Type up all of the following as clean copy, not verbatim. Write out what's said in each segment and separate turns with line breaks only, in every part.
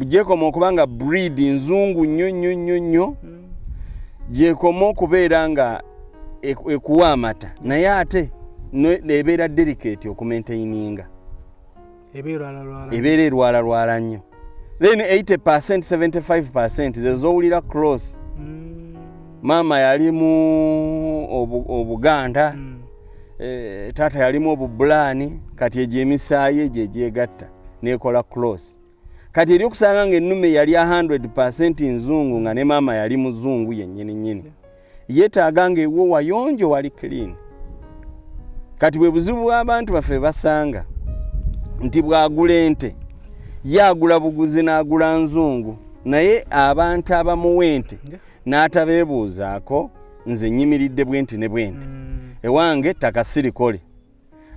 gyekoma okubanga breed nzungu nnyo gyekoma okubeera nga ekuwa amata naye ate ebeera delicate okumaintaininga ebeera erwala nnyo then 80% 75% zezowulira cross mama yalimu obuganda tata yalimu obubulani kati egyo emisaayi egyo egyegatta nekola cross kati eri okusanga ng'ennume yali 100% nzungu nga ne mama yali muzungu yennyini yeetaaga ng'ewo wayonjo wali clean kati bwe buzibu bw'abantu baffe basanga nti bw'agula ente yaagula buguzi n'agula nzungu naye abantu abamuwa ente n'atabeebuuzaako nze nyimiridde bwenti ne bwenti ewange ttaka sirikole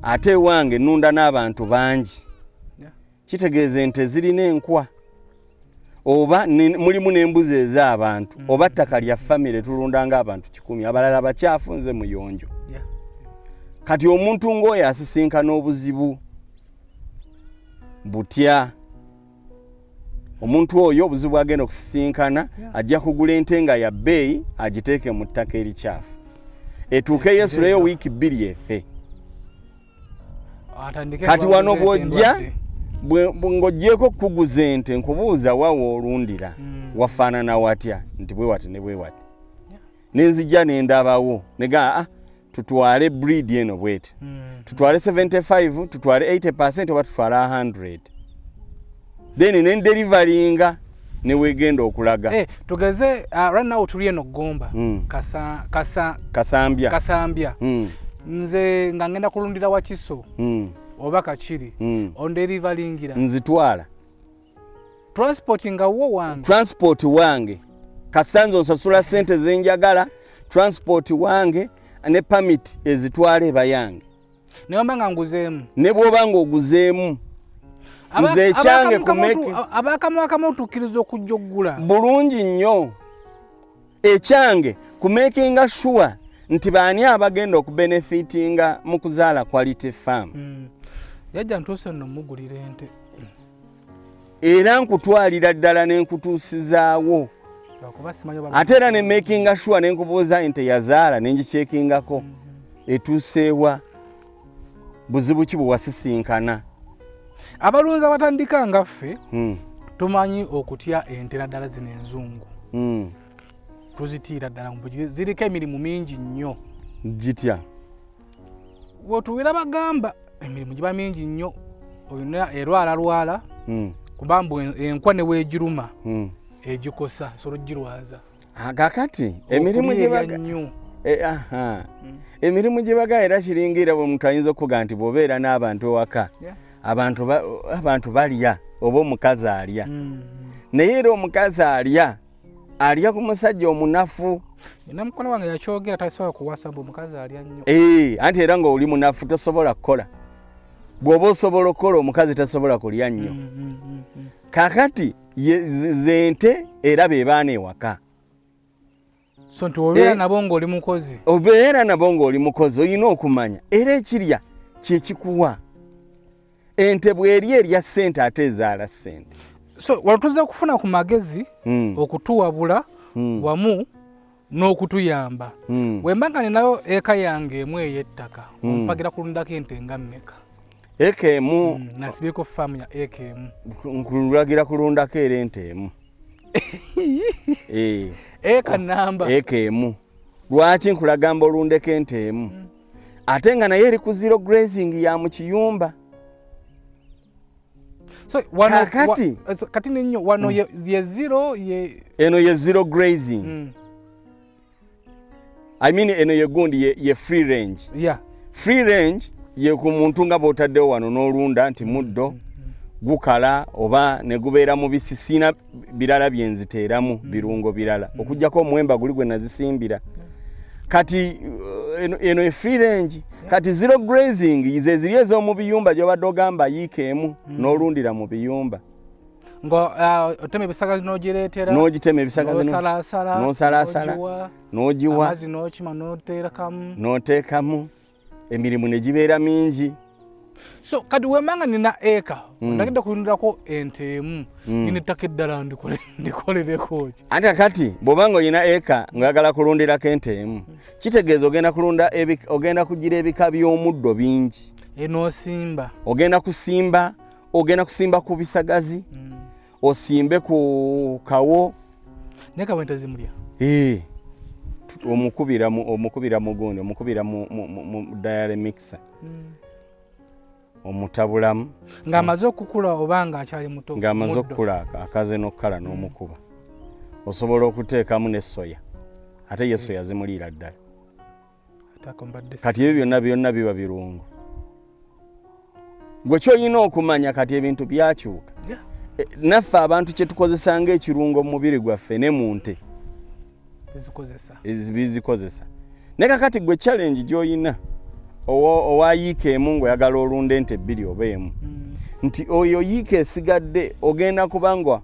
ate ewange nnunda n'abantu bangi kitegeeza ente zirina enkwa oba mulimu n'embuzi ez'abantu oba ttaka lya famire tulundanga abantu 100 abalala bakyafu nze muyonjo kati omuntu ng'oyo asisinkana obuzibu butya omuntu oyo obuzibu agenda okusisinkana ajja kugula ente nga ya bbeeyi agiteeke mu ttaka erikyafu etuuke yesuleyo wiiki 2 efe kati wano bw'ojja ng'oggyeko kuguza ente nkubuuza wawa olundira wafaanana watya nti bwe wati ne bwe wati nenzijja nendabawo nega tutwale breed eno bwete tutwale 75 tutwale 80% oba tutwale 100 then nendeliveringa newegenda okulaga
tugeze right now tuli eno Gomba Kasambya nze nga ngenda kulundira Wakiso oba Kachiri ondeliveringira
nzitwala
transport
wange kasanzo nsasula sente zenjagala transport wange ne permit ezitwale bayange
neomba nga nguzeemu
ne bwoba nga oguzeemu nze kyange kumeki
abakamu otukkiriza okujja oggula
bulungi nnyo ekyange kumekinga sure nti baani abagenda okubenefitinga mu kuzaala quality farm
yajja ntuuse nno mugulira ente
era nkutwalira ddala n'enkutuusizaawo ate era ne makinga sure n'enkubuuza ente yazaala n'engikyekingako etuuseewa buzibu ki bwe wasisinkana
abalunzi abatandika nga ffe tumanyi okutya ente naddala zino enzungu tuzitiira ddala ziriko emirimu mingi nnyo
gitya
wotuwera bagamba emirimu giba mingi nnyo olina erwalalwala kubamba enkwa ne weegiruma egikosa solo girwaza
kakati emirimu gyebaga emirimu gyebaga era kiringira bwe muntu ayinza okuga nti bw'obeera n'abantu ewaka abantu balya oba omukazi alya naye era omukazi alya ku musajja omunafu
namukola wange yakyogera tasobola kuwasaba omukazi alya nnyo
anti era ng'oli munafu tosobola kukola bw'oba osobola okukola omukazi tasobola kulya nnyo kakati zente era be baana ewaka
so nti obeera nabo ng'oli mukozi
obeera nabo ng'oli mukozi olina okumanya era ekirya kyekikuwa ente bw'eri erya ssente ate ezaala ssente
so walutuzza okufuna ku magezi okutuwabula wamu n'okutuyamba bwe mba nga ninayo eka yange emu ey'ettaka ompagira kulundako ente nga mmeka
eka emu
nasibeko faamu ya eka emu
nkulagira kulundako era ente emu
eka namba
eka emu lwaki nkulagamba olundeko ente emu ate nga naye eri ku zero grazing ya mu kiyumba
so kati ninyo wano ye zero
eno ye zero grazing I mean eno ye gundi ye free range free range ye ku muntu nga botaddewo wano n'olunda nti muddo gukala oba ne gubeera mu bisisina birala byenziteeramu birungo birala okujjako omwemba guli gwe nazisimbira kati eno free range kati zero grazing ze ziri ez'omu biyumba gy'obadde ogamba yiika emu n'olundira mu biyumba
otema ebisagazi n'ogireetera
n'ogitema ebisagazi n'osalaasala n'ogiwa
amazzi n'okima n'oteekamu
emirimu ne gibeera mingi
So kati wemanga nina eka ndagenda kuyundirako ente emu nina ettaka eddala ndikolereko ki
ate kati bw'obanga olina eka ng'oyagala kulundirako ente emu kitegeeza ogenda kugira ebika by'omuddo bingi
enoosimba
ogenda kusimba ku bisagazi osimbe ku kawo
naye kawo ente zimulya
omukubira mu gundi omukubira mu diary mixer omutabulamu
ng'amaze okukula oba ng'akyali muto
ng'amaze okukula akaze n'okukala n'omukuba osobola okuteekamu ne soya ate ye soya zimuliira ddala kati ebyo byonna biba birungu gwe kyolina okumanya kati ebintu byakyuka naffe abantu kye tukozesa ng'ekirungo mu mubiri gwaffe ne mu nte bizikozesa naye kakati gwe challenge gy'olina owayiika emu ng'oyagala olunda ente bbiri oba emu nti oyo yiika esigadde ogenda kubanga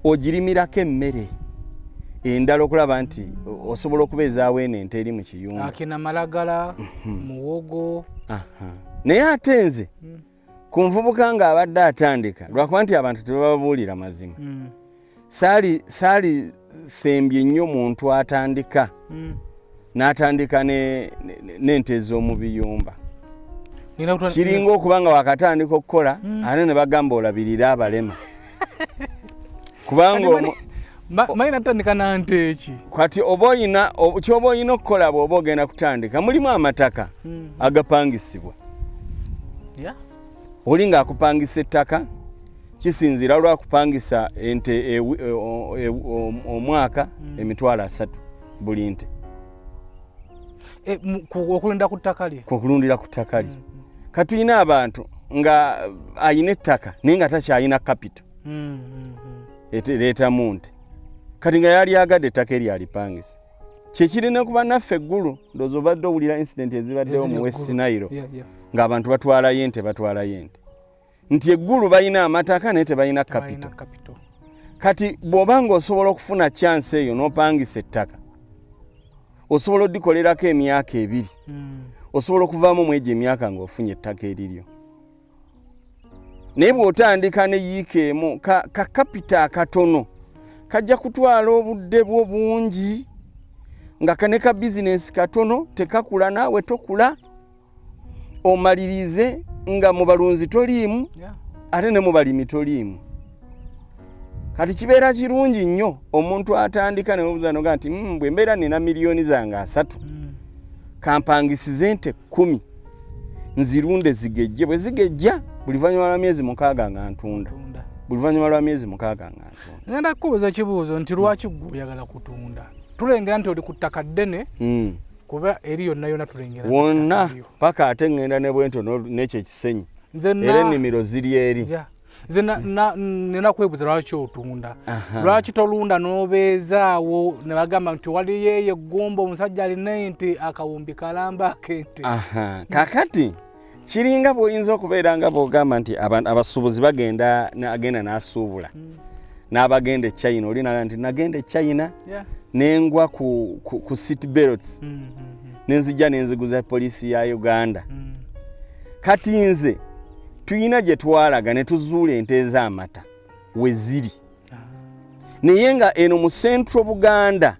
ogirimirako emmere endala okulaba nti osobola okubeezaawo eno ente eri mu kiyumba
akina malagala muwogo
naye ate nze ku nvubuka ng'abadde atandika lwakuba nti abantu tebababuulira mazima saali sembye nnyo muntu atandika n'atandika n'ente ez'omu biyumba kiringa okuba nga wakatandika okukola ate ne bagamba olabirira abalema kubanga
mayina tandika na nte eki
kati kyoba olina okukola bw'oba ogenda kutandika mulimu amataka agapangisibwa oli ng'akupangisa ettaka kisinziira lwakupangisa ente omwaka $3,000 buli nte
okulunda ku ttaka lye
okulundira ku ttaka lye katuyina abantu nga ayina ettaka naye nga takyayina kapito leetamu nte kati nga yali agadde ettaka eri alipangisa kyekirina kuba naffe eggulu ndowooza obadde owulira incident ezibaddewo mu West Nile ng'abantu batwalayo ente nti eggulu balina amataka naye tebalina kapito kati bw'obanga osobola okufuna chance eyo n'opangisa ettaka osobola odikolerako emyaka 2 osobola okuvaamu mu egyo emyaka ng'ofunye ettaka eriryo naye bw'otandika ne yiika emu kapita akatono kajja kutwala obudde bwo bungi nga kane ka bizinesi katono tekakula naawe tokula omalirize nga mu balunzi toliimu ate ne mu balimi toliimu kati kibeera kirungi nnyo omuntu atandika nebuuza noga nti bwe mbeera nina miliyoni zange 3 kampangisize ente 10 nzirunde zigejje bwe zigejja buli luvannyuma lwa myezi 6 nga ntunda buli luvannyuma lwa myezi 6 nga ntunda
ngenda kubuuza kibuuzo nti lwaki gwe oyagala kutunda tulengera nti oli ku ttaka ddene kuba eri yonna tulengera
wonna paka ate ngenda ne bwentono n'ekyo ekisenyi era ennimiro ziri eri
nze nina kwebuuza lwaki otunda lwaki tolunda n'obeezaawo ne bagamba nti waliyo eyo eggumba omusajja alina ente akawumbi kalamba ak'ente
kakati kiringa bw'oyinza okubeera nga bw'ogamba nti abasuubuzi agenda n'asuubula n'abagenda e China oli naga nti nagenda e China nengwa ku seat belts nenzijja nenziguza poliisi ya Uganda kati nze tuyina gye twalaga ne tuzuula ente ez'amata we ziri naye nga eno mu Central Buganda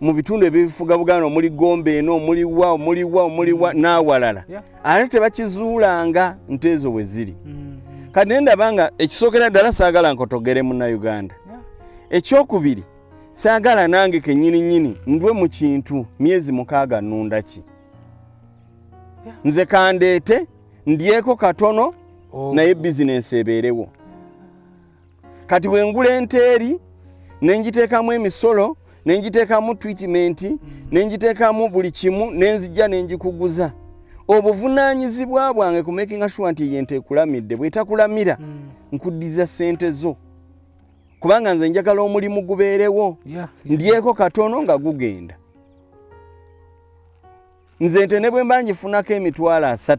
mu bitundu ebifuga Buganda omuli Gombe eno omuliwa n'awalala ate tebakizuulanga nte ezo we ziri kati ne ndaba nga ekisookera ddala saagala nkotogere Munnayuganda ekyokubiri saagala nange kennyini ndwe mu kintu myezi 6 nnunda ki nze kandeete ndyeko katono naye bizinensi ebeerewo kati bwe ngula ente eri nenjiteekamu emisolo nenjiteekamu treatment nenjiteekamu buli kimu nenzijja nenjikuguza obuvunaanyizibwa bwange ku making sure nti yente ekulamidde bw'etakulamira nkuddiza ssente zo kubanga nze njagala omulimu gubeerewo ndyeko katono nga gugenda nze ente ne bwe mba ngifunako $3,000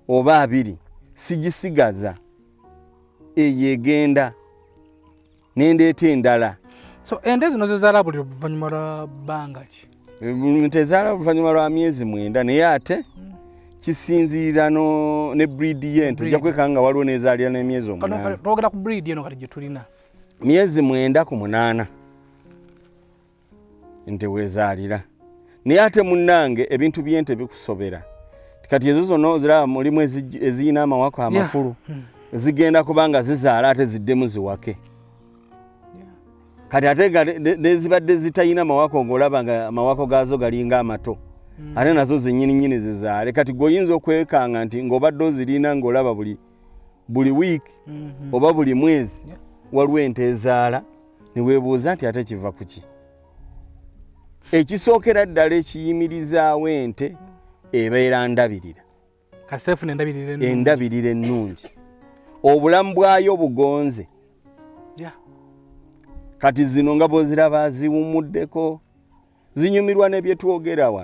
oba 2 sigisigaza eyo egenda nendeeta endala
so ente zino zezaala buli luvannyuma lwa bbanga ki
tezaala oluvannyuma lwa myezi 9 naye ate kisinziira ne breed y'ente ojja kwekanga nga waliwo n'ezaalira n'emyezi 8
twogera ku breed eno kati gye tulina
myezi 9 ku 8 ente weezaalira naye ate munnange ebintu by'ente bikusobera kati ezo zonna ziraba mulimu eziyina amawako amakulu zigenda kubanga zizaala ate ziddemu ziwake kati ate nezibadde zitayina mawako ng'olaba nga amawako gaazo galinga amato ate nazo zennyini zizaale kati gweoyinza okwekanga nti ng'obadde ozirina ng'olaba buli wiiki oba buli mwezi waliwo ente ezaala ne weebuuza nti ate kiva ku ki ekisookera ddala ekiyimirizaawo ente ebeera ndabirira endabirira ennungi obulamu bwayo bugonze kati zino nga bw'oziraba ziwumuddeko zinyumirwa ne bye twogera wano